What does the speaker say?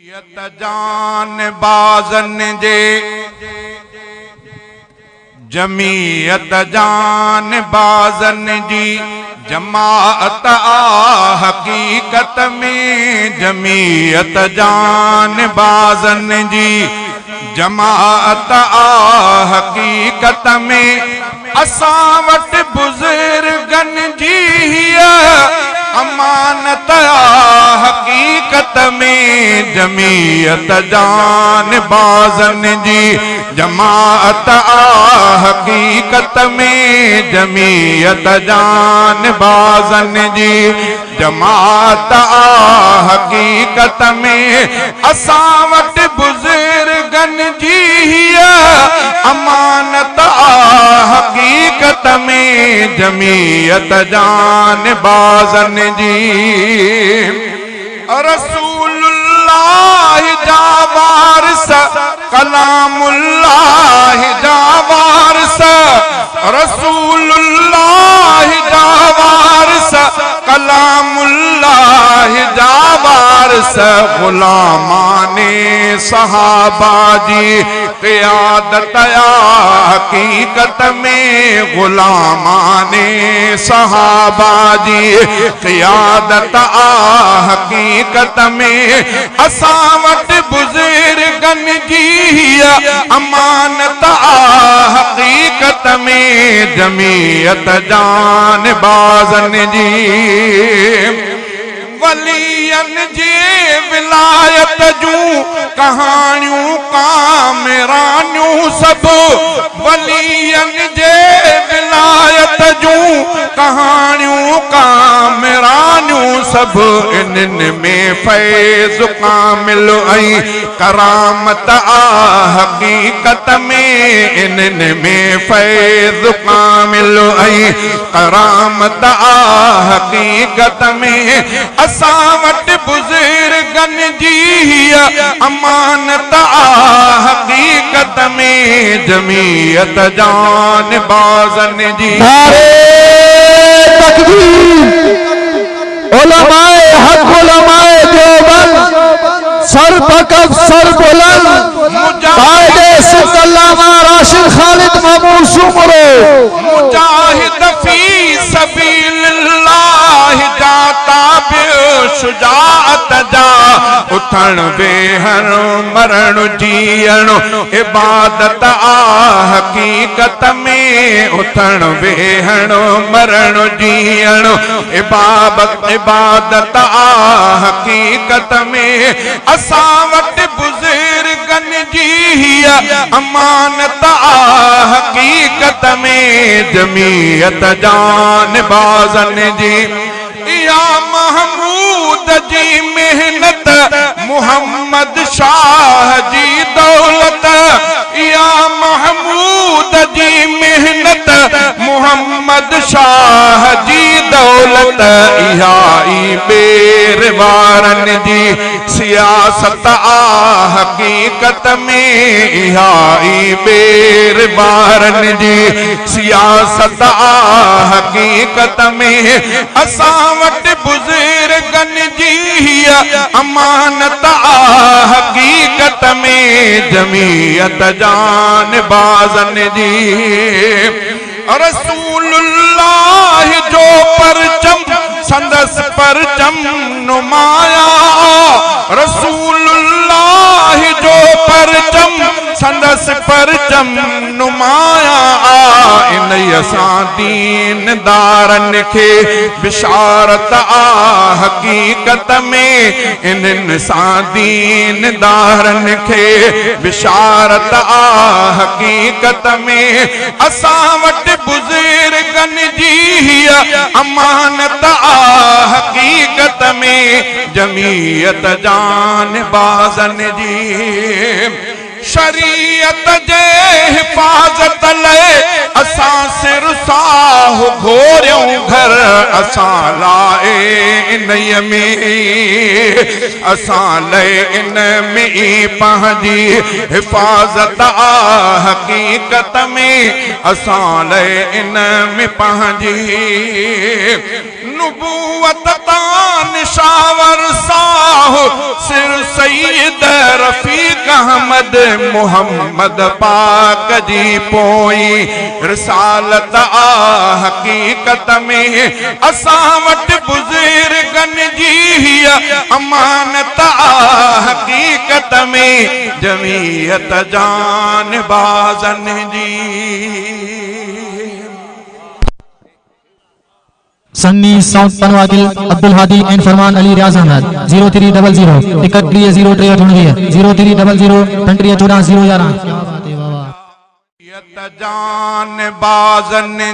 जान बाज़न जे जमीयत जान बाज़न जी जमाअत आ हकीकत में जमीयत जान बाज़न जी जमाअत आ हकीकत में असां वटि बुज़ुर्गन जी अमानत आ हकीकत में जमीयत जान बाज़न जी जमाअत आ हकीकत में जमीयत जान बाज़न जी जमाअत आ हकीकत में असां वटि बुज़ुर्गन जी अमानत आ हकीकत में जमीयत जान बाज़न जी रसूलुल्लाह जा वारिस कलामुल्लाह जा वारिस रसूलुल्लाह जा वारिस कलामुल्लाह जा वारिस गुलामाने सहाबा जी क़ियादत आ हकीकत में गुलामाने सहाबा जी क़ियादत आ हकीकत में असां वटि बुज़ुर्गन जी अमानत आ हकीकत में जमीयत जान बाज़न जी वलियन जे विलायत जूं कहानियूं कामिरानियूं सब वलियन जे विलायत जूं कहानियूं कामिरानियूं सब इन्हन में फैज़ कामिल ऐं करामत आ हकीकत में इन्हन में फैज़ कामिल ऐं करामत आ हकीकत में असां वटि बुज़ुर्गन जी अमानत आ हकीकत में जमीयत जान बाज़न जी उलमाए हक उलमाए देवबंद सर पकब सर बुलंद कायदे सिद्दल्लामा राशिद खालिद महमूद शुमरो मुजाहिद फी सबीलिल्लाह जाता बे शुजाअत जा उठण बेहण मरण जीअण इबादत आ हकीकत में उठण बेहण मरण जीअण इबादत आ हकीकत में असां वटि बुज़ुर्गन जी अमानत आ हकीकत में जमीयत जान बाज़न जी या महमूद जी मेहनत मोहम्मद शाह जी दौलत या महमूद जी मेहनत मोहम्मद शाह जी दौलत इहाई बेर वारन जी सियासत आ हकीकत में इहाई बेर वारन जी सियासत आ हकीकत में असां वटि बुज़ुर्गन जी अमानत आ हकीकत में जमीयत जान बाज़न जी रसूलुल्लाह जो परचम संदस परचम नुमाया रसूलुल्लाह जो परचम संदस परचम नुमाया इन असां दीनदारन खे बिशारत आ हकीकत में इन्हनि सां दीनदारन खे बिशारत आ हकीकत में असां वटि बुज़ुर्गन जी अमानत आ हकीकत में जमीयत जान बाज़न जी शरीयत जे हिफाज़त लाइ असां सिर साह घोरियूं घर असां लाइ इन्हीअ में असां लाइ इन में पंहिंजी हिफाज़त हक़ीक़त में असां लाइ इन में पंहिंजी नुबूवत तां निशावर साह सिर सईद रफ़ीक अहमद मोहम्मद पाक जी पोई रिसालत हक़ीक़त में असां वटि बुज़ुर्गनि जी अमानत हक़ीक़त में जमीयत जानबाज़नि जी। सन्नी साउंड पनवादिल अब्दुल हादी एंड फरमान अली रियाज अहमद 0300 31 0300 33 14 011। जानबाज़नि